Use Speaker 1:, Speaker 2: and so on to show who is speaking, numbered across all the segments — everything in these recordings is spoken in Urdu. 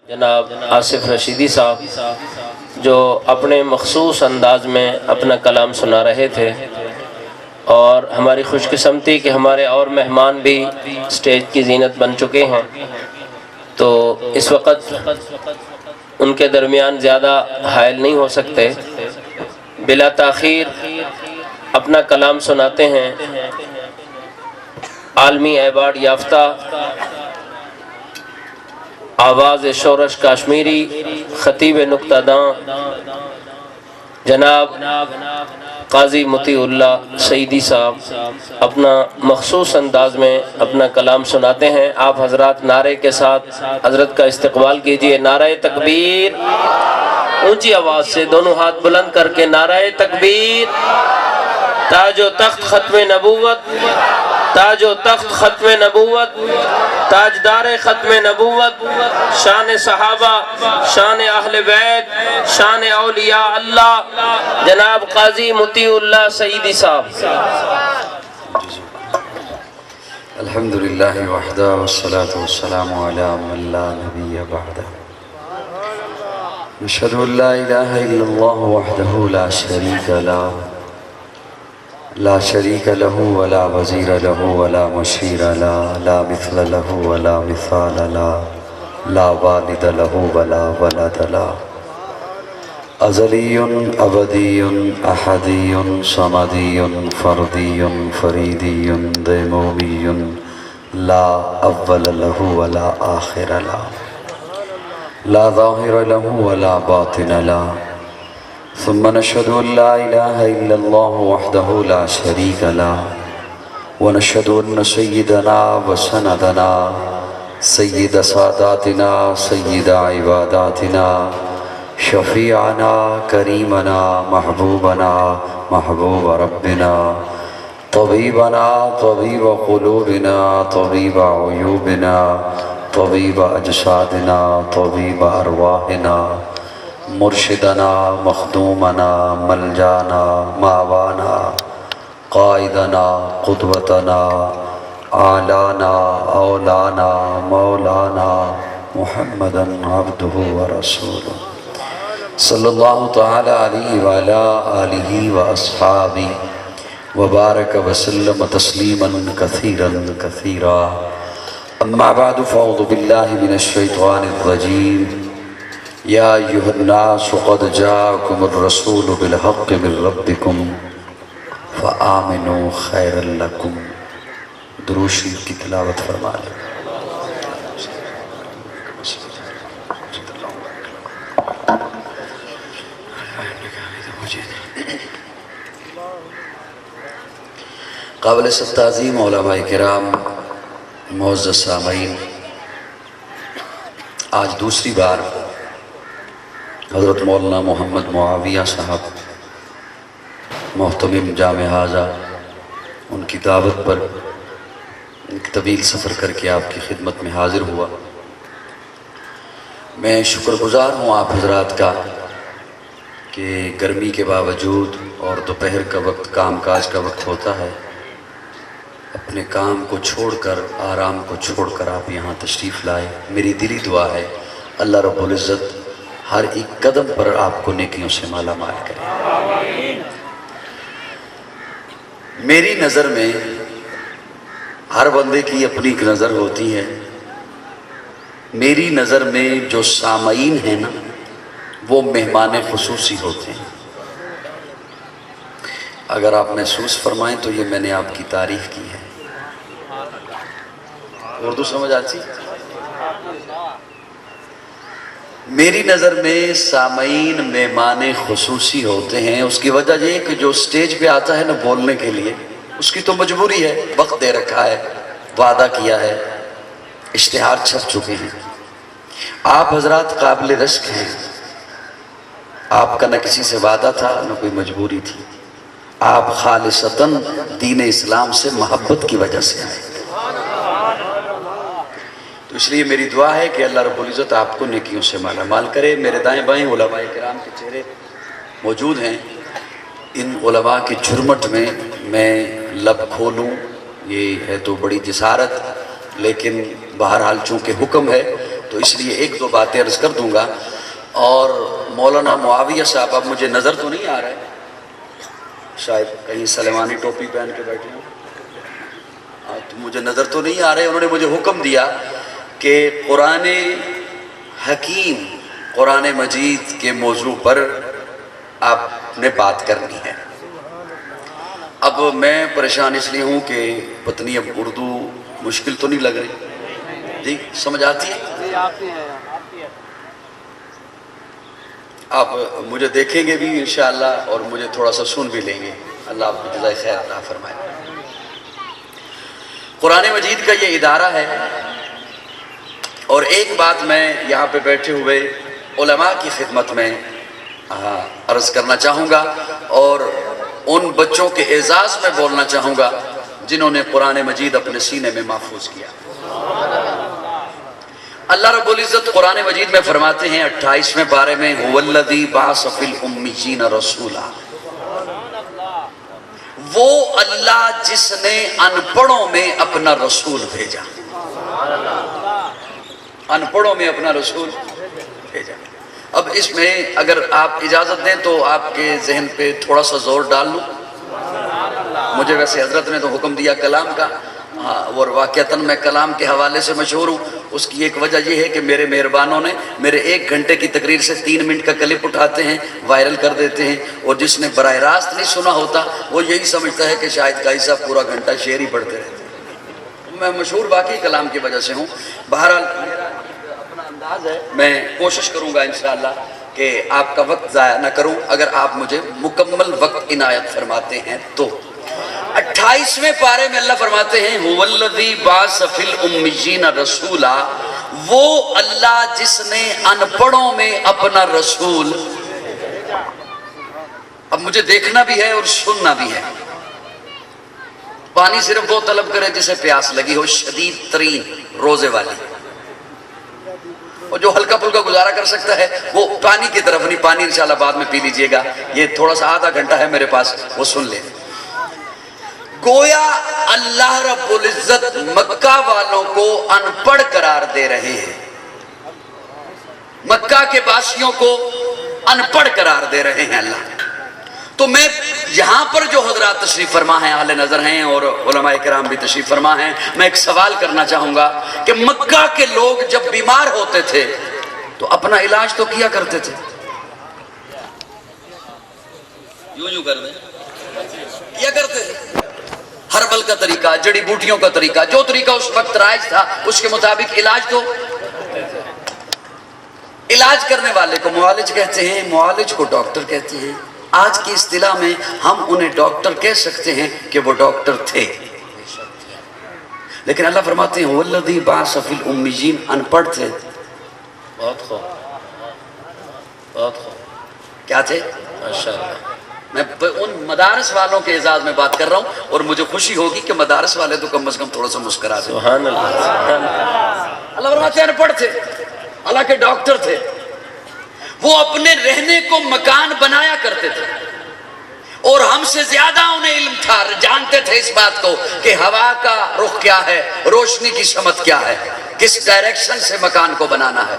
Speaker 1: جناب آصف رشیدی صاحب جو اپنے مخصوص انداز میں اپنا کلام سنا رہے تھے، اور ہماری خوش قسمتی کہ ہمارے اور مہمان بھی اسٹیج کی زینت بن چکے ہیں، تو اس وقت ان کے درمیان زیادہ حائل نہیں ہو سکتے۔ بلا تاخیر اپنا کلام سناتے ہیں عالمی ایوارڈ یافتہ آواز شورش کشمیری خطیب نکتہ داں جناب قاضی مطیع اللہ سعیدی صاحب اپنا مخصوص انداز میں اپنا کلام سناتے ہیں۔ آپ حضرات نعرے کے ساتھ حضرت کا استقبال کیجئے۔ نعرہ تکبیر، اونچی آواز سے دونوں ہاتھ بلند کر کے نعرہ تکبیر۔ تاج و تخت ختم نبوت، تاج و تخت ختم نبوت، تاجدار ختم نبوت، شان صحابہ، شان اہل بیت، شان اولیاء اللہ، جناب قاضی مطیع اللہ سعیدی صاحب۔
Speaker 2: الحمدللہ وحدہ والصلاة والسلام علی من لا نبی بعدہ، نشہد ان لا الہ الا اللہ وحدہ لا شریک لہ، لا شریک لہ ولا وزیر لہ ولا مشیر لہ، لا مثل لہ ولا مثال لہ، لا والد لہ ولا ولد لہ، ازلی ابدی احدی صمدی فردی فریدی دیمومی، لا اول لہ ولا آخر لہ، لا ظاہر لہ ولا باطن لہ، ثم نشهد أن لا إله إلا الله وحده لا شريك له، ونشهد أن سيدنا وسندنا سيد ساداتنا سيد عباداتنا شفيعنا كريمنا محبوبنا محبوب ربنا طبيبنا طبيب قلوبنا طبيب عيوبنا طبيب أجسادنا طبيب أرواحنا مرشدنا مخدومنا ملجانا ماوانا قائدنا قدوتنا آلانا اولانا مولانا محمدا عبدہ ورسولہ صلی اللہ تعالی علیہ وعلا آلہ واصحابہ وبارک وسلم تسلیما کثیرا کثیرا، اما بعد فاعوذ باللہ من الشیطان الرجیم۔ یا ایہا الناس قد جاءکم الرسول بالحق من ربکم فآمنوا خیر لکم۔ درود شریف کی تلاوت فرما لیں۔ قابل تعظیم علماء کرام، معزز سامعین، آج دوسری بار حضرت مولانا محمد معاویہ صاحب محتمم جامع حاضہ، ان کی دعوت پر ایک طویل سفر کر کے آپ کی خدمت میں حاضر ہوا۔ میں شکر گزار ہوں آپ حضرات کا کہ گرمی کے باوجود اور دوپہر کا وقت کام کاج کا وقت ہوتا ہے، اپنے کام کو چھوڑ کر آرام کو چھوڑ کر آپ یہاں تشریف لائے۔ میری دلی دعا ہے اللہ رب العزت ہر ایک قدم پر آپ کو نیکیوں سے مالا مال کرے۔ میری نظر میں ہر بندے کی اپنی ایک نظر ہوتی ہے، میری نظر میں جو سامعین ہیں نا وہ مہمان خصوصی ہوتے ہیں۔ اگر آپ محسوس فرمائیں تو یہ میں نے آپ کی تعریف کی ہے۔ اردو سمجھ آتی؟ میری نظر میں سامعین مہمان خصوصی ہوتے ہیں۔ اس کی وجہ یہ کہ جو سٹیج پہ آتا ہے نا بولنے کے لیے، اس کی تو مجبوری ہے، وقت دے رکھا ہے، وعدہ کیا ہے، اشتہار چھپ چکے ہیں۔ آپ حضرات قابل رشک ہیں، آپ کا نہ کسی سے وعدہ تھا نہ کوئی مجبوری تھی، آپ خالصتاً دین اسلام سے محبت کی وجہ سے آئے۔ تو اس لیے میری دعا ہے کہ اللہ رب العزت آپ کو نیکیوں سے مالا مال کرے۔ میرے دائیں بائیں علماء کرام کے چہرے موجود ہیں، ان علماء کی جھرمٹ میں میں لب کھولوں یہ ہے تو بڑی جسارت، لیکن بہرحال چونکہ حکم ہے تو اس لیے ایک دو باتیں عرض کر دوں گا. اور مولانا معاویہ صاحب اب مجھے نظر تو نہیں آ رہا ہے, شاید کہیں سلیمانی ٹوپی پہن کے بیٹھے ہوں, تو مجھے نظر تو نہیں آ رہے. انہوں نے مجھے حکم دیا کہ قرآن حکیم, قرآن مجید کے موضوع پر آپ نے بات کرنی ہے. اب میں پریشان اس لیے ہوں کہ پتنی اب اردو مشکل تو نہیں لگ رہی جی, سمجھ آتی ہے؟ آپ مجھے دیکھیں گے بھی انشاءاللہ اور مجھے تھوڑا سا سن بھی لیں گے. اللہ آپ کو جزائے خیر عطا فرمائے. قرآن مجید کا یہ ادارہ ہے, اور ایک بات میں یہاں پہ بیٹھے ہوئے علماء کی خدمت میں عرض کرنا چاہوں گا, اور ان بچوں کے اعزاز میں بولنا چاہوں گا جنہوں نے قرآن مجید اپنے سینے میں محفوظ کیا. اللہ رب العزت قرآن مجید میں فرماتے ہیں 28ویں پارے میں, هُوَ الَّذِي بَعَثَ فِي الْأُمِّيِّينَ رَسُولًا, وہ اللہ جس نے ان پڑھوں میں اپنا رسول بھیجا. ان پڑھوں میں اپنا رسول بھیجا. اب اس میں اگر آپ اجازت دیں تو آپ کے ذہن پہ تھوڑا سا زور ڈال لوں. مجھے ویسے حضرت نے تو حکم دیا کلام کا, اور واقعتاً میں کلام کے حوالے سے مشہور ہوں. اس کی ایک وجہ یہ ہے کہ میرے مہربانوں نے میرے 1 گھنٹے کی تقریر سے 3 منٹ کا کلپ اٹھاتے ہیں, وائرل کر دیتے ہیں, اور جس نے براہ راست نہیں سنا ہوتا وہ یہی سمجھتا ہے کہ شاید قاضی صاحب پورا گھنٹہ شعر ہی پڑھتے رہتے ہیں. میں مشہور باقی کلام کی وجہ سے ہوں. بہرحال میرا اپنا انداز ہے, میں کوشش کروں گا انشاءاللہ کہ آپ کا وقت ضائع نہ کروں, اگر آپ مجھے مکمل وقت عنایت فرماتے ہیں تو. 28ویں پارے میں اللہ فرماتے ہیں هُوَ الَّذِي بَعَثَ فِي الْأُمِّيِّينَ رَسُولًا, وہ اللہ جس نے ان پڑھوں میں اپنا رسول. اب مجھے دیکھنا بھی ہے اور سننا بھی ہے. پانی صرف وہ طلب کرے جسے پیاس لگی ہو, شدید ترین روزے والی, اور جو ہلکا پھلکا گزارا کر سکتا ہے وہ پانی کی طرف نہیں, پانی انشاءاللہ بعد میں پی لیجئے گا, یہ تھوڑا سا آدھا گھنٹہ ہے میرے پاس, وہ سن لیں. گویا اللہ رب العزت مکہ والوں کو ان پڑھ قرار دے رہے ہیں, مکہ کے باسیوں کو ان پڑھ قرار دے رہے ہیں اللہ. تو میں یہاں پر جو حضرات تشریف فرما ہیں, اہل نظر ہیں اور علماء کرام بھی تشریف فرما ہیں, میں ایک سوال کرنا چاہوں گا کہ مکہ کے لوگ جب بیمار ہوتے تھے تو اپنا علاج تو کیا کرتے تھے, یوں کر دیں, کیا کرتے تھے. ہربل کا طریقہ, جڑی بوٹیوں کا طریقہ, جو طریقہ اس وقت رائج تھا اس کے مطابق علاج. تو علاج کرنے والے کو معالج کہتے ہیں, معالج کو ڈاکٹر کہتے ہیں. آج کی اصطلاح میں ہم انہیں ڈاکٹر کہہ سکتے ہیں کہ وہ ڈاکٹر تھے, لیکن اللہ فرماتے ہیں هُوَ الَّذِي بَعَثَ فِي الْأُمِّيِّينَ, ان پڑھ تھے.
Speaker 1: بہت خوب, بہت خوب,
Speaker 2: کیا تھے؟
Speaker 1: ماشاءاللہ. میں
Speaker 2: ان مدارس والوں کے اعزاز میں بات کر رہا ہوں, اور مجھے خوشی ہوگی کہ مدارس والے تو کم از کم تھوڑا سا مسکرا دیں.
Speaker 1: سبحان اللہ, سبحان اللہ.
Speaker 2: اللہ فرماتے ہیں ان پڑھ تھے, اللہ کے ڈاکٹر تھے. وہ اپنے رہنے کو مکان بنایا کرتے تھے, اور ہم سے زیادہ انہیں علم تھا, جانتے تھے اس بات کو کہ ہوا کا رخ کیا ہے, روشنی کی سمت کیا ہے, کس ڈائریکشن سے مکان کو بنانا ہے.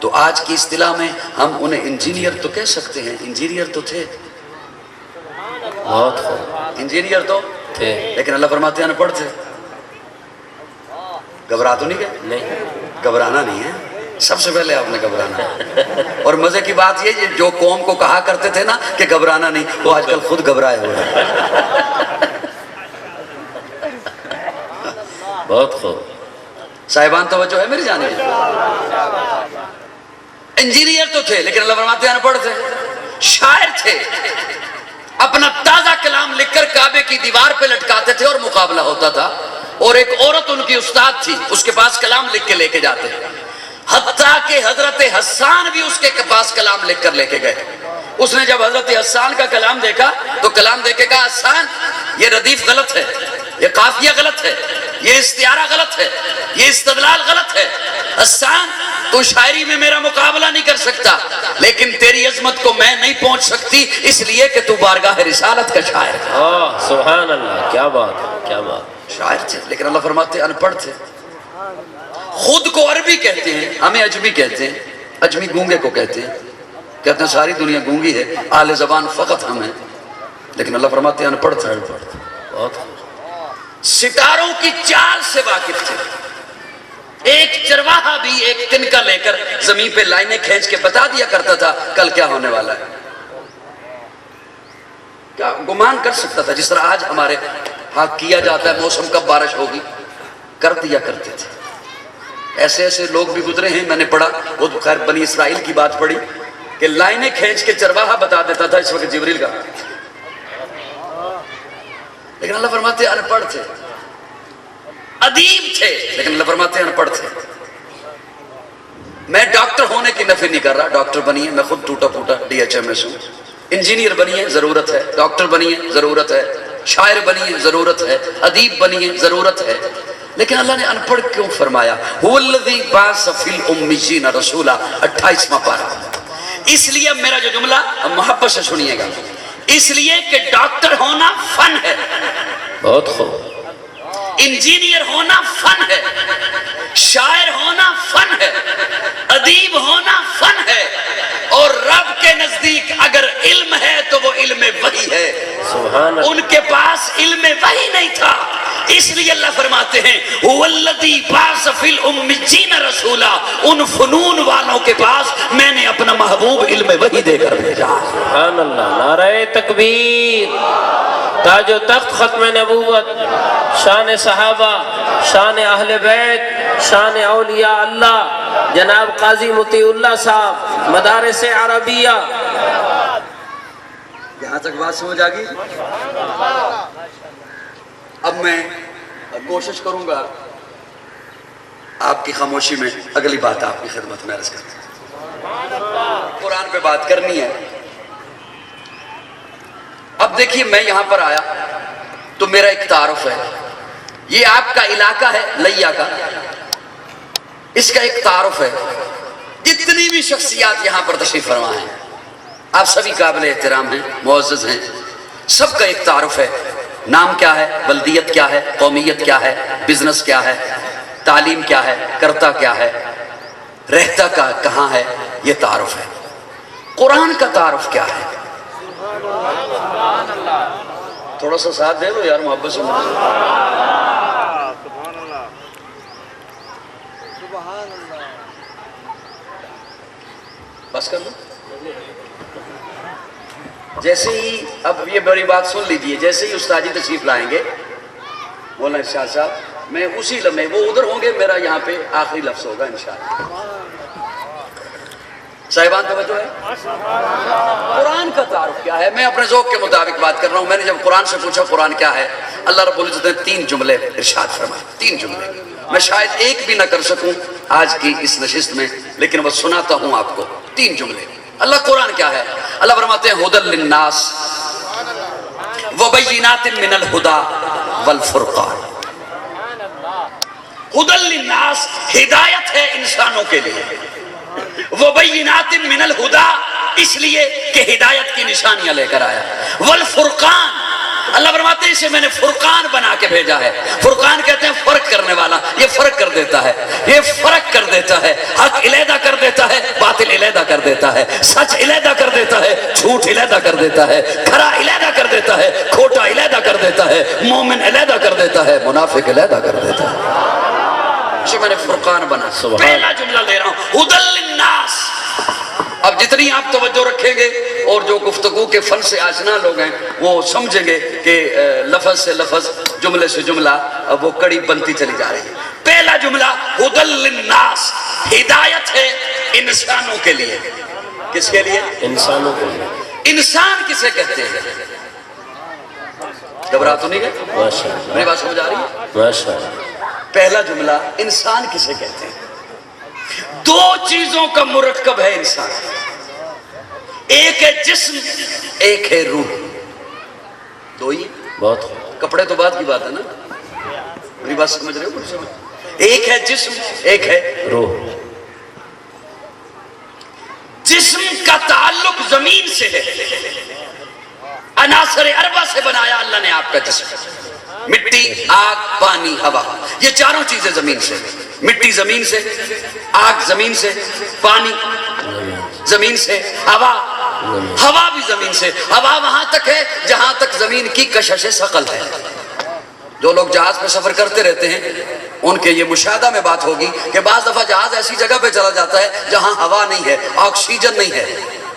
Speaker 2: تو آج کی اصطلاح میں ہم انہیں انجینئر تو کہہ سکتے ہیں, انجینئر تو تھے,
Speaker 1: بہت خوب,
Speaker 2: انجینئر تو
Speaker 1: تھے,
Speaker 2: لیکن اللہ فرماتے ہیں ان پڑھ تھے. گھبرا تو نہیں گئے؟
Speaker 1: نہیں,
Speaker 2: گھبرانا نہیں ہے, سب سے پہلے آپ نے گھبرانا ہے. اور مزے کی بات یہ جو قوم کو کہا کرتے تھے نا کہ گھبرانا نہیں, وہ آج کل خود گھبرائے ہوئے ہیں.
Speaker 1: بہت خوب.
Speaker 2: صاحبان توجہ ہے میری جانب. انجینئر تو تھے لیکن اللہ فرماتے ہیں ان پڑھ تھے. شاعر تھے, اپنا تازہ کلام لکھ کر کعبے کی دیوار پہ لٹکاتے تھے اور مقابلہ ہوتا تھا, اور ایک عورت ان کی استاد تھی, اس کے پاس کلام لکھ کے لے کے جاتے. حتیٰ کہ حضرت حسان بھی اس کے پاس کلام لکھ کر لے کے گئے. اس نے جب حضرت حسان کا کلام دیکھا تو کلام دیکھ کے کہا, حسان یہ ردیف غلط ہے, یہ قافیہ غلط ہے, یہ استعارہ غلط ہے, یہ استدلال غلط ہے. حسان تو شاعری میں میرا مقابلہ نہیں کر سکتا, لیکن تیری عظمت کو میں نہیں پہنچ سکتی اس لیے کہ تو بارگاہ رسالت کا شاعر ہے.
Speaker 1: سبحان اللہ, کیا بات ہے, کیا بات.
Speaker 2: شاعر تھے لیکن اللہ فرماتے ان پڑھ تھے. خود کو عربی کہتے ہیں، ہمیں اجمی کہتے ہیں، اجمی گونگے کو کہتے ہیں، کہتے ہیں ساری دنیا گونگی ہے، اہل زبان فقط ہم ہیں، لیکن اللہ فرماتے ہیں ان پڑھ تھے، ستاروں کی چال سے واقف تھے۔ ایک چرواہا بھی ایک تنکا لے کر زمین پہ لائنیں کھینچ کے بتا دیا کرتا تھا کل کیا ہونے والا ہے، کیا گمان کر سکتا تھا؟ جس طرح آج ہمارے ہاں کیا جاتا ہے موسم کب بارش ہوگی، کر دیا کرتے تھے۔ ایسے ایسے لوگ بھی گزرے ہیں، میں نے پڑھا، وہ تو خیر بنی اسرائیل کی بات پڑھی کہ لائنیں کھینچ کے چرواہا بتا دیتا تھا اس وقت جبریل کا، لیکن اللہ فرماتے ہیں ان پڑھ تھے، ادیب تھے، لیکن اللہ فرماتے ہیں ان پڑھ تھے۔ میں ڈاکٹر ہونے کی نفی نہیں کر رہا، ڈاکٹر بنیے، میں خود ٹوٹا پھوٹا ڈی ایچ ایم ایس ہوں، انجینئر بنیے ضرورت ہے، ڈاکٹر بنیے ضرورت ہے، شاعر بنیے ضرورت ہے، ادیب بنیے ضرورت ہے، لیکن اللہ نے ان پڑھ کیوں فرمایا؟ هو الذی بعث فی الامیین رسولا، 28واں پارہ۔ اس لیے میرا جو جملہ محبت سے سنیے گا، اس لیے کہ ڈاکٹر ہونا فن ہے،
Speaker 1: بہت خوب،
Speaker 2: انجینئر ہونا فن ہے، شاعر ہونا فن ہے، ادیب ہونا فن ہے، اور رب کے نزدیک اگر علم ہے تو وہ علم وحی ہے۔
Speaker 1: سبحان اللہ۔
Speaker 2: ان کے پاس علم وحی نہیں تھا، اس لیے اللہ فرماتے ہیں هو الذی بعث فی الامیین رسولا، ان فنون والوں کے پاس میں نے اپنا محبوب علم وحی دے کر بھیجا۔
Speaker 1: سبحان اللہ، نعرہ تکبیر، تاج و تخت ختم نبوت، شان صحابہ، شان اہل بیت، شان اولیاء اللہ، جناب قاضی مطیع اللہ صاحب، مدارس عربیہ۔
Speaker 2: یہاں تک بات سمجھ آ گئی؟ اب میں کوشش کروں گا آپ کی خاموشی میں اگلی بات آپ کی خدمت میں عرض کرتا ہوں، قرآن پہ بات کرنی ہے۔ اب دیکھیے میں یہاں پر آیا تو میرا ایک تعارف ہے، یہ آپ کا علاقہ ہے لیا کا، اس کا ایک تعارف ہے۔ جتنی بھی شخصیات یہاں پر تشریف فرما ہیں، آپ سبھی قابل احترام ہیں، معزز ہیں، سب کا ایک تعارف ہے۔ نام کیا ہے، بلدیت کیا ہے، قومیت کیا ہے، بزنس کیا ہے، تعلیم کیا ہے، کرتا کیا ہے، رہتا کہاں ہے، یہ تعارف ہے۔ قرآن کا تعارف کیا ہے؟ تھوڑا سا ساتھ دے دو یار، محبت سے۔ بس کر لو۔ جیسے ہی اب یہ بڑی بات سن لیجئے، جیسے ہی استاد جی تشریف لائیں گے مولانا ارشاد صاحب، میں اسی لمحے، وہ ادھر ہوں گے، میرا یہاں پہ آخری لفظ ہوگا انشاءاللہ۔ صاحبان توجہ ہے؟ قرآن کا تعارف کیا ہے؟ میں اپنے ذوق کے مطابق بات کر رہا ہوں۔ میں نے جب قرآن سے پوچھا قرآن کیا ہے، اللہ رب العزت نے 3 جملے ارشاد فرمائے، 3 جملے۔ میں شاید ایک بھی نہ کر سکوں آج کی اس نشست میں، لیکن بس سناتا ہوں آپ کو 3 جملے۔ اللہ قرآن کیا ہے؟ اللہ فرماتے ہیں ھدی للناس وبینات من الہدی والفرقان۔ ھدی للناس ہدایت ہے انسانوں کے لیے، وبینات من الہدی اس لیے کہ ہدایت کی نشانیاں لے کر آیا، والفرقان اللہ فرماتے ہیں اسے میں نے فرقان بنا کے بھیجا ہے۔ فرقان کہتے ہیں فرق کرنے والا، یہ فرق کر دیتا ہے، یہ فرق کر دیتا ہے، حق علیحدہ کر دیتا ہے، باطل علیحدہ کر دیتا ہے، سچ علیحدہ کر دیتا ہے، جھوٹ علیحدہ کر دیتا ہے، کھرا علیحدہ کر دیتا ہے، کھوٹا علیحدہ کر دیتا ہے، مومن علیحدہ کر دیتا ہے، منافق علیحدہ کر دیتا ہے۔ اسے میں نے فرقان بنا۔ پہلا جملہ لے رہا ہوں، ھدی للناس۔ اب جتنی آپ توجہ رکھیں گے اور جو گفتگو کے فن سے آشنا لوگ ہیں وہ سمجھیں گے کہ لفظ سے لفظ، جملے سے جملہ وہ کڑی بنتی چلی جا رہی ہے۔ پہلا جملہ ھدی للناس، ہدایت ہے انسانوں کے لیے۔ کس کے لیے؟ انسانوں کے لیے۔ انسان کسے کہتے ہیں؟ گھبرا تو نہیں گئے؟ میری بات سمجھ آ رہی ہے؟ ماشاءاللہ۔ پہلا جملہ انسان کسے کہتے ہیں؟ 2 چیزوں کا مرکب ہے انسان، ایک ہے جسم، ایک ہے روح۔ 2 ہی بہت، کپڑے تو بعد کی بات ہے نا، میری بات سمجھ رہے ہو؟ ایک ہے جسم، ایک ہے روح۔ جسم کا تعلق زمین سے ہے، عناصر اربع سے بنایا اللہ نے آپ کا جسم، مٹی، آگ، پانی، ہوا، یہ 4 چیزیں زمین سے ہیں۔ مٹی زمین سے، آگ زمین سے، پانی زمین سے، ہوا بھی زمین سے۔ ہوا وہاں تک ہے جہاں تک زمین کی کشش ثقل ہے۔ جو لوگ جہاز پہ سفر کرتے رہتے ہیں ان کے یہ مشاہدہ میں بات ہوگی کہ بعض دفعہ جہاز ایسی جگہ پہ چلا جاتا ہے جہاں ہوا نہیں ہے، آکسیجن نہیں ہے،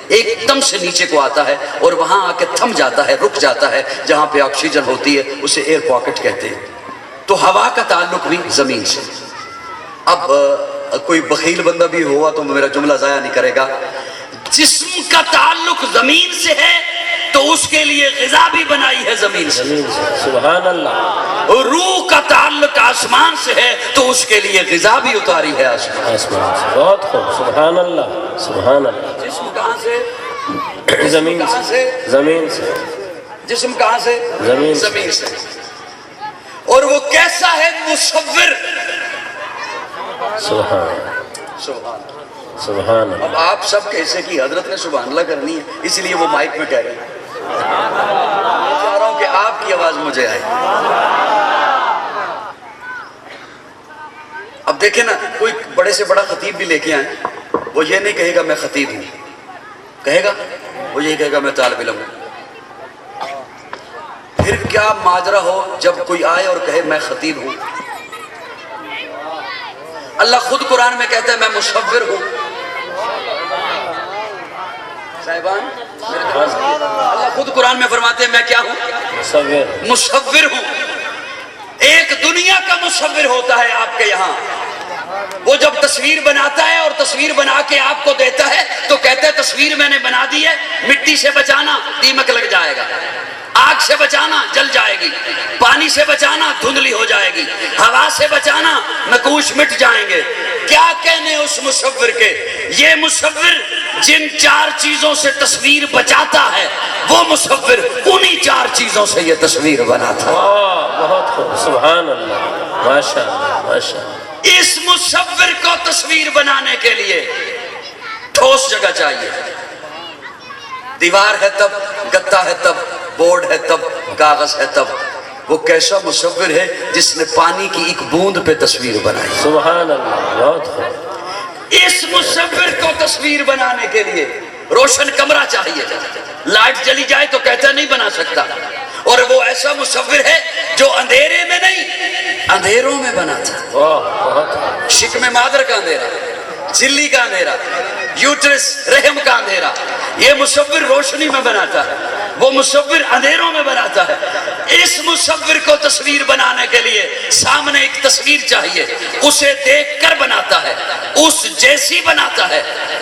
Speaker 2: ایک دم سے نیچے کو آتا ہے اور وہاں آ کے تھم جاتا ہے، رک جاتا ہے۔ جہاں پہ آکسیجن ہوتی ہے اسے ایئر پاکٹ کہتے ہیں۔ تو ہوا کا تعلق بھی زمین سے۔ اب کوئی بخیل بندہ بھی ہوا تو میرا جملہ ضائع نہیں کرے گا۔ جسم کا تعلق زمین سے ہے تو اس کے لیے غذا بھی بنائی ہے زمین سے۔
Speaker 1: سبحان اللہ۔
Speaker 2: روح کا تعلق آسمان سے ہے تو اس کے لیے غذا بھی اتاری ہے آسمان
Speaker 1: سے۔ بہت خوب، سبحان اللہ سبحان اللہ۔
Speaker 2: جسم کہاں سے؟
Speaker 1: زمین سے۔ زمین سے۔
Speaker 2: جسم کہاں سے؟ زمین سے۔ اور وہ کیسا ہے؟ مصور۔
Speaker 1: سبحان سبحان۔
Speaker 2: اب آپ سب کیسے کی حضرت نے سبحان اللہ کرنی ہے اس لیے وہ مائک میں کہہ رہے ہیں۔ میں چاہ رہا ہوں کہ آپ کی آواز مجھے آئے۔ اب دیکھیں نا، کوئی بڑے سے بڑا خطیب بھی لے کے آئے، وہ یہ نہیں کہے گا میں خطیب ہوں، کہے گا وہ یہ کہے گا میں طالب علم ہوں۔ پھر کیا ماجرا ہو جب کوئی آئے اور کہے میں خطیب ہوں۔ اللہ خود قرآن میں کہتا ہے میں مصور ہوں۔ صاحبان اللہ خود قرآن میں فرماتے ہیں میں کیا ہوں؟ مصور ہوں۔ ایک دنیا کا مصور ہوتا ہے آپ کے یہاں، وہ جب تصویر بناتا ہے اور تصویر بنا کے آپ کو دیتا ہے تو کہتا ہے تصویر میں نے بنا دی ہے، مٹی سے بچانا دیمک لگ جائے گا، آگ سے بچانا جل جائے گی، پانی سے بچانا دھندلی ہو جائے گی، ہوا سے بچانا نقوش مٹ جائیں گے۔ کیا کہنے اس مصور کے؟ یہ مصور جن چار چیزوں سے تصویر بچاتا ہے وہ مصور انہی چار چیزوں سے یہ تصویر بناتا ہے۔
Speaker 1: بہت خوب، سبحان اللہ، ماشاء اللہ ماشاء اللہ۔
Speaker 2: اس مصور کو تصویر بنانے کے لیے ٹھوس جگہ چاہیے، دیوار ہے تب، گتا ہے تب، بورڈ ہے تب، کاغذ ہے تب۔ وہ کیسا مصور ہے جس نے پانی کی ایک بوند پہ تصویر بنائی۔
Speaker 1: سبحان اللہ، بہت خوب۔
Speaker 2: اس مصور کو تصویر بنانے کے لیے روشن کمرہ چاہیے، لائٹ جلی جائے تو کہتا نہیں بنا سکتا۔ اور وہ ایسا مصور ہے جو اندھیرے میں نہیں اندھیروں میں بناتا۔ شکم مادر کا اندھیرا، جھلی کا اندھیرا، یوٹرس رحم کا اندھیرا، یہ مصور روشنی میں بناتا ہے، وہ مصور اندھیروں میں بناتا ہے۔ اس مصور کو تصویر بنانے کے لیے سامنے ایک تصویر چاہیے، اسے دیکھ کر بناتا ہے، اس جیسی بناتا ہے۔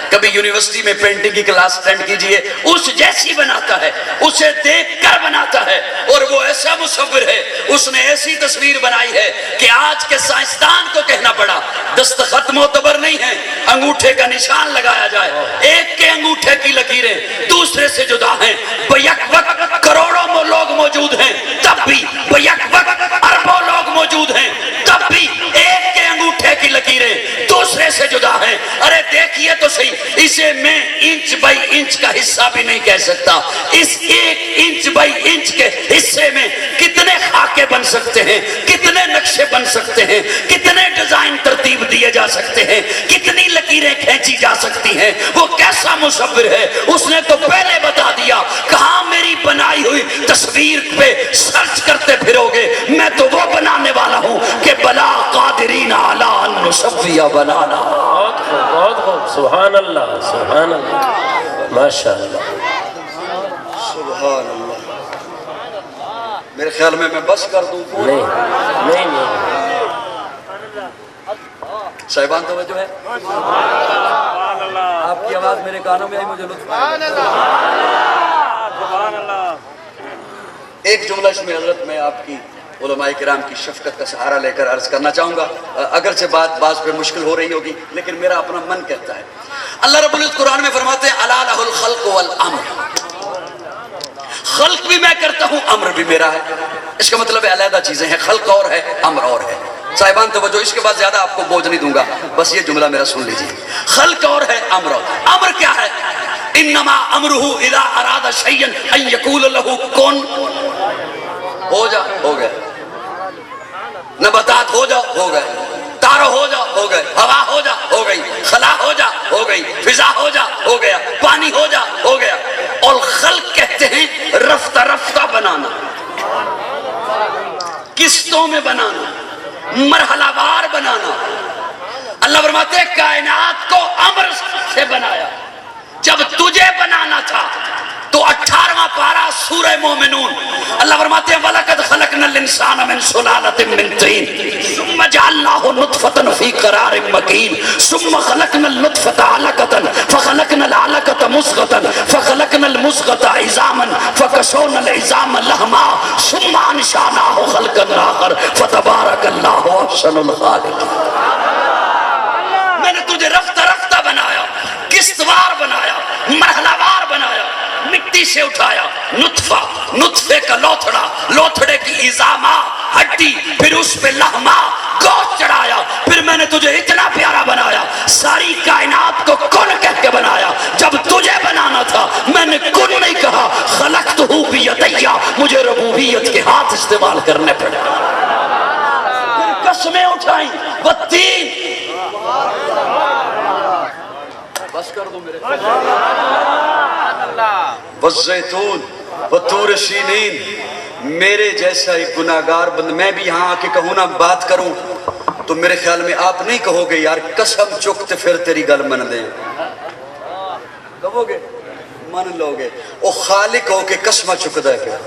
Speaker 2: کبھی یونیورسٹی میں پینٹنگ کی کلاس اٹینڈ کیجئے، اس جیسی بناتا ہے، اسے دیکھ کر بناتا ہے۔ اور وہ ایسا مصور ہے، اس نے ایسی تصویر بنائی ہے کہ آج کے سائنسدان کو کہنا پڑا دستخط معتبر نہیں ہے، انگوٹھے کا نشان لگایا جائے، ایک کے انگوٹھے کی لکیریں دوسرے سے جدا ہیں، بیک وقت کروڑوں لوگ موجود ہیں تب بھی، بیک وقت اربوں لوگ موجود ہیں تب بھی ایک کے انگوٹھے کی لکیریں دوسرے سے جدا ہیں۔ ارے دیکھیے تو صحیح، اسے میں انچ بائی انچ کا حصہ بھی نہیں کہہ سکتا، اس ایک انچ بائی انچ کے حصے میں کتنے خاکے بن سکتے ہیں، کتنے نقشے بن سکتے ہیں، کتنے ڈیزائن ترتیب دیے جا سکتے ہیں، کتنی لکیریں کھینچی جا سکتی ہیں۔ وہ کیسا مصور ہے، اس نے تو پہلے بتا دیا، کہاں میری بنائی ہوئی تصویر پہ سرچ کرتے پھرو گے، میں تو وہ بنانے والا ہوں کہ بلا قادرین علی ان نصوی بنانا۔
Speaker 1: بہت خوب بہت خوب، سبحان اللہ سبحان اللہ، ماشاء اللہ
Speaker 2: سبحان اللہ۔ میرے خیال میں بس کر دوں؟
Speaker 1: نہیں
Speaker 2: صاحبان توجہ ہے؟ آپ کی آواز میرے کانوں میں آئی، مجھے لطف آیا۔ ایک جملہ اس میں حضرت میں آپ کی علماء کرام کی شفقت کا سہارا لے کر عرض کرنا چاہوں گا، اگرچہ بات بعض پہ مشکل ہو رہی ہوگی لیکن میرا اپنا من کہتا ہے۔ اللہ رب العزت قرآن میں فرماتے ہیں الا لہ الخلق والامر، خلق بھی میں کرتا ہوں، امر بھی میرا ہے۔ اس کا مطلب ہے علیحدہ چیزیں ہیں، خلق اور ہے، امر اور ہے۔ صاحبان توجہ، اس کے بعد زیادہ آپ کو بوجھ نہیں دوں گا، بس یہ جملہ میرا سن لیجیے، خلق اور ہے، امر اور۔ امر کیا ہے؟ انما امرہ اذا اراد شیئا ان یقول لہ کن، ہو جا، ہو گئے، نباتات ہو جاؤ، ہو گئے، تارو ہو جا ہو گئے، ہوا ہو جا ہو گئی، خلا ہو جا ہو گئی، فضا ہو جا ہو گیا، پانی ہو جا ہو گیا۔ اور خلق کہتے ہیں رفتہ رفتہ بنانا، قسطوں میں بنانا، مرحلہ وار بنانا۔ اللہ فرماتے ہیں کائنات کو امر سے بنایا۔ جب تجھے بنانا تھا تو 18واں پارہ سورہ مومنون، اللہ فرماتے ہیں وَلَقَدْ خَلَقْنَا الْإِنسَانَ مِنْ سُلَالَةٍ مِنْ طِينٍ ثُمَّ جَعَلْنَاهُ نُطْفَةً فِي قَرَارٍ مَكِينٍ ثُمَّ خَلَقْنَا النُّطْفَةَ عَلَقَةً فَخَلَقْنَا الْعَلَقَةَ مُضْغَةً فَخَلَقْنَا الْمُضْغَةَ عِظَامًا فَكَسَوْنَا الْعِظَامَ لَحْمًا ثُمَّ أَنشَأْنَاهُ خَلْقًا آخَرَ فَتَبَارَكَ اللَّهُ أَحْسَنُ الْخَالِقِينَ۔ میں نے تجھے رفتہ رفتہ بنایا، قسط وار بنایا، مرحلہ وار بنایا، مٹی سے اٹھایا، نطفہ، نطفے کا لوتھڑا، لوتھڑے کی عظامہ ہڈی، پھر اس پہ لحمہ گوشت چڑھایا، پھر میں نے تجھے اتنا پیارا بنایا، ساری کائنات کو کن کہہ کے بنایا۔ جب تجھے بنانا تھا میں نے کن نہیں کہا، خلقتہ بیدی، مجھے ربوبیت کے ہاتھ استعمال کرنے پڑے، پھر قسمیں اٹھائیں، والتین، بس کر دو میرے والزیتون وطور سینین۔ میرے جیسا ایک گناہگار بند، میں بھی یہاں آ کے کہوں نا بات کروں تو میرے خیال میں آپ نہیں کہو گے یار قسم چکتے پھر تیری گل من دیں، کہو گے من لو گے۔ او خالق ہو کے قسمہ چکتا ہے پھر،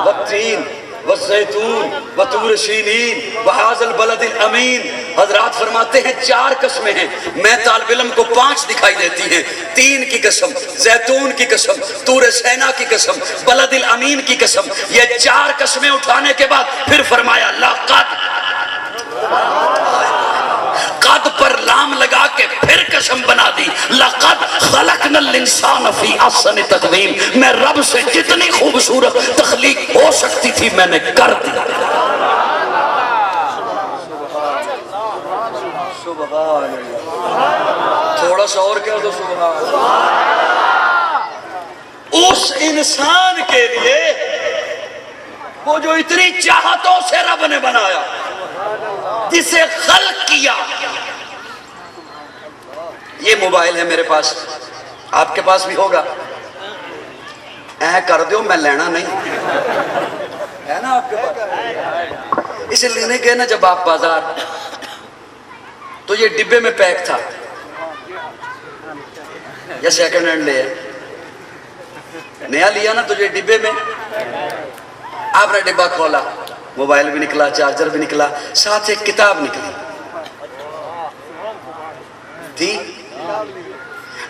Speaker 2: والتین والزیتون وطور سینین وہذا البلد الامین۔ حضرات فرماتے ہیں 4 قسمیں ہیں، میں طالب علم کو 5 دکھائی دیتی ہیں۔ تین کی قسم، زیتون کی قسم، طور سینا کی قسم، بلد الامین کی قسم۔ یہ 4 قسمیں اٹھانے کے بعد پھر فرمایا لقد، قد پر لام لگا کے پھر قسم بنا دی، لقد خلقنا الانسان فی احسن تقویم۔ میں رب سے جتنی خوبصورت تخلیق ہو سکتی تھی میں نے کر دی۔ تھوڑا سا اور کہہ دو سبحان اللہ۔ اس انسان کے لیے وہ جو اتنی چاہتوں سے رب نے بنایا، جسے خلق کیا۔ یہ موبائل ہے میرے پاس، آپ کے پاس بھی ہوگا، اے کر دیو میں لینا نہیں ہے نا آپ کے پاس۔ اسے لینے گئے نا جب آپ بازار تو یہ ڈبے میں پیک تھا یا سیکنڈ ہینڈ لے، نیا لیا نا تو یہ ڈبے میں، آپ نے ڈبہ کھولا، موبائل بھی نکلا، چارجر بھی نکلا، ساتھ ایک کتاب نکلی تھی۔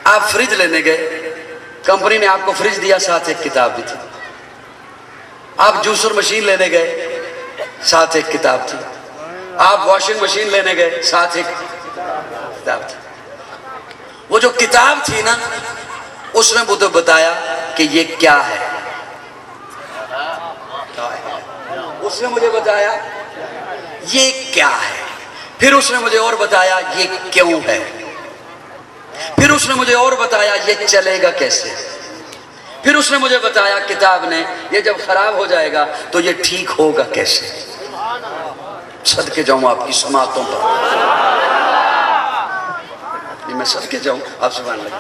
Speaker 2: آپ فریج لینے گئے، کمپنی نے آپ کو فریج دیا، ساتھ ایک کتاب بھی تھی۔ آپ جوسر مشین لینے گئے، ساتھ ایک کتاب تھی۔ آپ واشنگ مشین لینے گئے، ساتھ ایک کتاب تھی۔ وہ جو کتاب تھی نا اس نے مجھے بتایا کہ یہ کیا ہے، اس نے مجھے بتایا یہ کیا ہے، پھر اس نے مجھے اور بتایا یہ کیوں ہے، پھر اس نے مجھے اور بتایا یہ چلے گا کیسے، پھر اس نے مجھے بتایا کتاب نے یہ جب خراب ہو جائے گا تو یہ ٹھیک ہوگا کیسے۔ صدقے جاؤں آپ کی سماعتوں پر، میں صدقے جاؤں آپ سبحان اللہ۔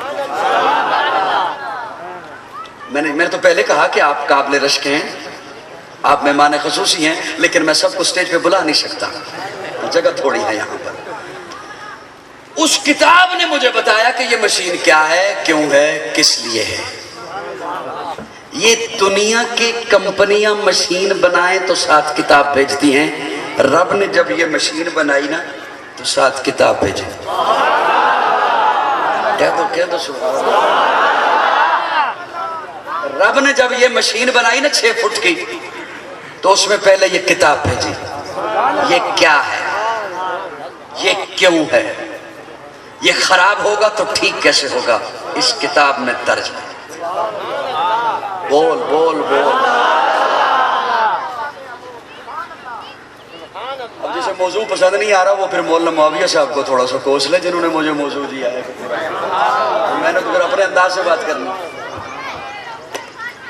Speaker 2: میں نے تو پہلے کہا کہ آپ قابل رشک ہیں، آپ مہمان خصوصی ہیں، لیکن میں سب کو سٹیج پہ بلا نہیں سکتا، جگہ تھوڑی ہے یہاں پر۔ اس کتاب نے مجھے بتایا کہ یہ مشین کیا ہے، کیوں ہے، کس لیے ہے۔ یہ دنیا کی کمپنیاں مشین بنائیں تو ساتھ کتاب بھیجتی ہیں، رب نے جب یہ مشین بنائی نا تو ساتھ کتاب بھیجی۔ کہہ دو سبحان اللہ۔ رب نے جب یہ مشین بنائی نا 6 فٹ کی تو اس میں پہلے یہ کتاب بھیجی، یہ کیا ہے، یہ کیوں ہے، یہ خراب ہوگا تو ٹھیک کیسے ہوگا، اس کتاب میں درج ہے۔ بول بول بول۔ اب جسے موضوع پسند نہیں آ رہا وہ پھر مولانا معاویہ صاحب کو تھوڑا سا کوس لے جنہوں نے مجھے موضوع دیا ہے، میں نے تو پھر اپنے انداز سے بات کرنی۔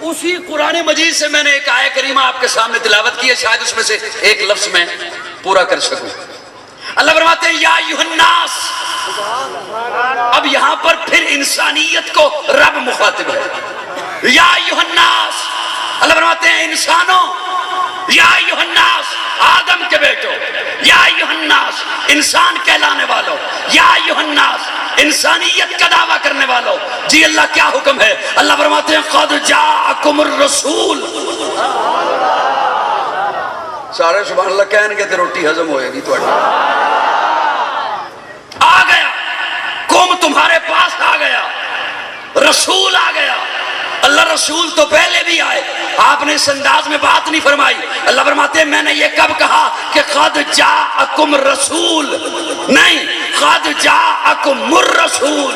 Speaker 2: اسی قرآن مجید سے میں نے ایک آیت کریمہ آپ کے سامنے تلاوت کی ہے، شاید اس میں سے ایک لفظ میں پورا کر سکوں. اللہ فرماتے ہیں یا ایھا الناس. اب یہاں پر پھر انسانیت کو رب مخاطب ہے. یا ایھا الناس. اللہ فرماتے ہیں انسانوں. یا ایھا الناس آدم کے بیٹو. یا ایھا الناس انسان کہلانے والوں. یا ایھا الناس انسانیت کا دعویٰ کرنے والوں. جی اللہ کیا حکم ہے؟ اللہ فرماتے ہیں قد جاءکم الرسول. سارے سبحان اللہ کہنے کے تے روٹی ہضم ہوئے گی تو آ گیا. قوم تمہارے پاس آ گیا. رسول آ گیا. اللہ رسول تو پہلے بھی آئے. آپ نے اس انداز میں بات نہیں فرمائی. اللہ فرماتے ہیں میں نے یہ کب کہا کہ قد جاءکم الرسول؟ نہیں، قد جاءکم الرسول.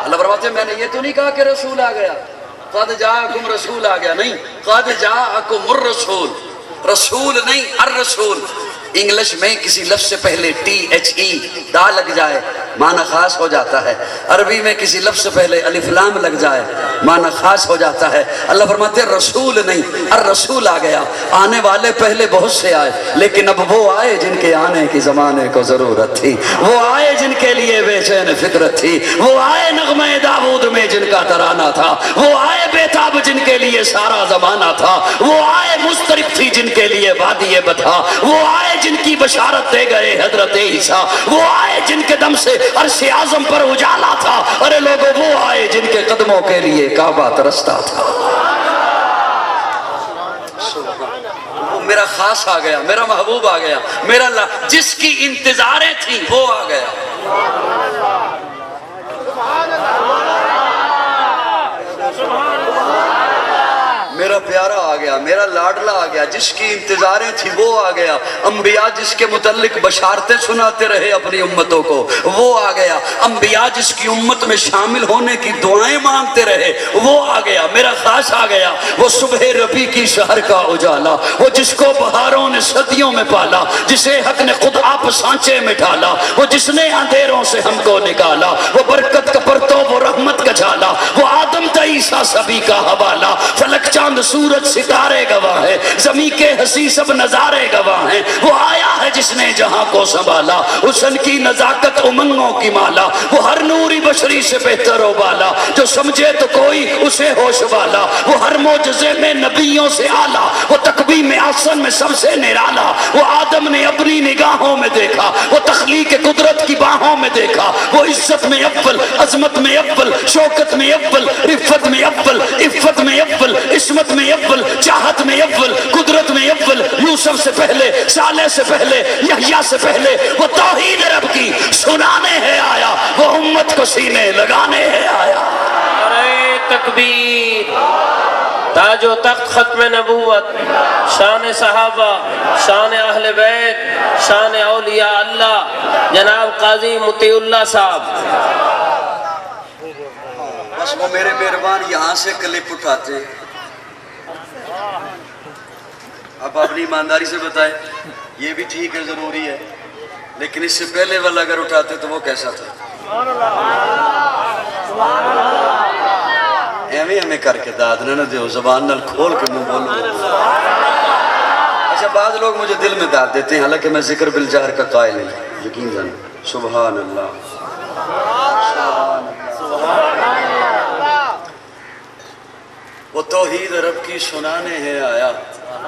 Speaker 2: اللہ فرماتے ہیں میں نے یہ تو نہیں کہا کہ رسول آ گیا. قد جاءکم رسول آ گیا. نہیں، قد جاءکم الرسول. رسول نہیں، الرسول. انگلش میں کسی لفظ سے پہلے THE دا لگ جائے معنی خاص ہو جاتا ہے. عربی میں کسی لفظ سے پہلے الف لام لگ جائے معنی خاص ہو جاتا ہے. اللہ فرماتے ہیں رسول نہیں، الرسول آ گیا. آنے والے پہلے بہت سے آئے، لیکن اب وہ آئے جن کے آنے کی زمانے کو ضرورت تھی. وہ آئے جن کے لیے بے چین فطرت تھی. وہ آئے نغمہ داؤد میں جن کا ترانہ تھا. وہ آئے بیتاب جن کے لیے سارا زمانہ تھا. وہ آئے مضطرب تھی جن کے لیے وادی بتا. وہ آئے جن کی بشارت دے گئے حضرت عیسیٰ. وہ آئے جن کے دم سے عرش اعظم پر اجالا تھا. ارے لوگوں وہ آئے جن کے قدموں کے لیے کعبہ ترستا تھا. وہ میرا خاص آ گیا، میرا محبوب آ گیا، میرا جس کی انتظاریں تھیں وہ آ گیا. میرا پیارا آ گیا، میرا لاڈلا آ گیا. جس کی انتظاریں تھی وہ آ گیا. انبیاء جس کے متعلق بشارتیں سناتے رہے اپنی امتوں کو وہ آ گیا. انبیاء جس کی امت میں شامل ہونے کی دعائیں مانگتے رہے وہ آ گیا. میرا خاص آ گیا. وہ صبح ربی کی شہر کا اجالا. وہ جس کو بہاروں نے صدیوں میں پالا. جسے حق نے خود آپ سانچے میں ڈالا. وہ جس نے اندھیروں سے ہم کو نکالا. وہ برکت کا پرتو، وہ رحمت کا جھالا. وہ آدم تا عیسیٰ سبھی کا حوالہ. فلک چاند سورج ستارے گواہ ہے. زمین کے ہنسی سب نظارے گواہ ہیں. وہ آیا ہے جس نے جہاں کو سنبھالا. حسن کی نزاکت امنگوں کی مالا. وہ ہر نوری بشری سے بہتر و بالا. جو سمجھے تو کوئی اسے ہوش والا. وہ ہر معجزے میں نبیوں سے آلہ. وہ تکبیر میں آسن میں سب سے نرالا. وہ آدم نے اپنی نگاہوں میں دیکھا. وہ تخلیق قدرت کی باہوں میں دیکھا. وہ عزت میں اول، عظمت میں اول، شوکت میں اول، رفت میں اول، عفت میں اول، عصمت میں اول، چاہت میں اول، قدرت میں اول. یوسف سے پہلے، صالح سے پہلے، یحییٰ سے پہلے وہ توحید رب کی سنانے ہے آیا. وہ امت کو سینے لگانے ہے آیا.
Speaker 1: نعرہ تکبیر. تاج و تخت ختم نبوت، شان صحابہ، شان اہل بیت، شان اولیاء اللہ جناب قاضی مطیع اللہ صاحب.
Speaker 2: بس وہ میرے مہربان یہاں سے کلپ اٹھاتے. اب اپنی ایمانداری سے بتائیں یہ بھی ٹھیک ہے، ضروری ہے، لیکن اس سے پہلے والا اگر اٹھاتے تو وہ کیسا تھا؟ ایویں ہمیں کر کے داد نہ دیو، زبان نال کھول کے منہ بولو. اچھا بعض لوگ مجھے دل میں داد دیتے ہیں، حالانکہ میں ذکر بالجہر کا قائل نہیں. یقین جان سبحان اللہ. وہ توحید رب کی سنانے ہے آیا.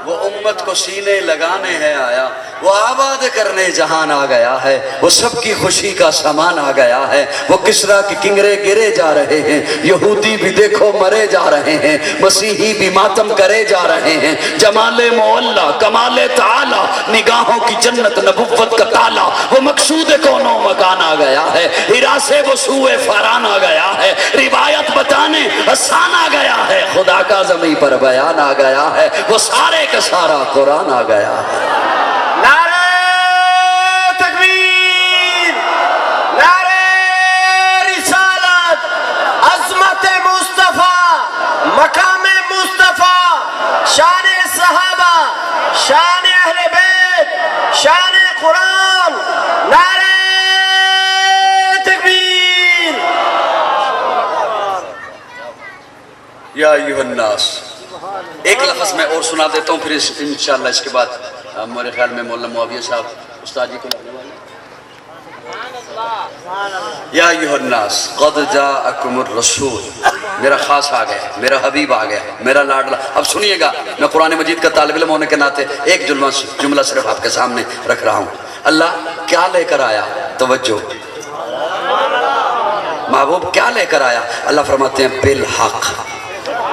Speaker 2: وہ امت کو سینے لگانے ہے آیا. وہ آباد کرنے جہان آ گیا ہے. وہ سب کی خوشی کا سامان آ گیا ہے. وہ کسریٰ کی کنگرے گرے جا رہے ہیں. یہودی بھی دیکھو مرے جا رہے ہیں. مسیحی بھی ماتم کرے جا رہے ہیں. جمال معلی، کمال تعالی، نگاہوں کی جنت، نبوت کا تالا. وہ مقصود کونوں مکان آ گیا ہے. ہرا سے وہ سوئے فاران آ گیا ہے. روایت بتانے حسان آ گیا ہے. خدا کا زمین پر بیان آ گیا ہے. وہ سارے کا سارا قرآن آ گیا ہے.
Speaker 3: نعرہ تکبیر، نعرہ رسالت، عظمت مصطفیٰ، مقام مصطفیٰ، شان صحابہ، شان اہل بیت، شان قرآن. نعرہ تکبیر.
Speaker 2: یا ایھا الناس ایک لفظ میں اور سنا دیتا ہوں، پھر انشاءاللہ اس کے بعد میرے خیال میں مولانا معاویہ صاحب استاد جی کو لگنے والے۔ یا ایھا الناس قد جاءکم الرسول، میرا خاص آ گیا، میرا حبیب آ گیا، میرا لاڈلا۔ اب سنیے گا، میں قرآن مجید کا طالب علم ہونے کے ناطے ایک جملہ صرف آپ کے سامنے رکھ رہا ہوں۔ اللہ کیا لے کر آیا؟ توجہ، محبوب کیا لے کر آیا؟ اللہ فرماتے ہیں بالحق،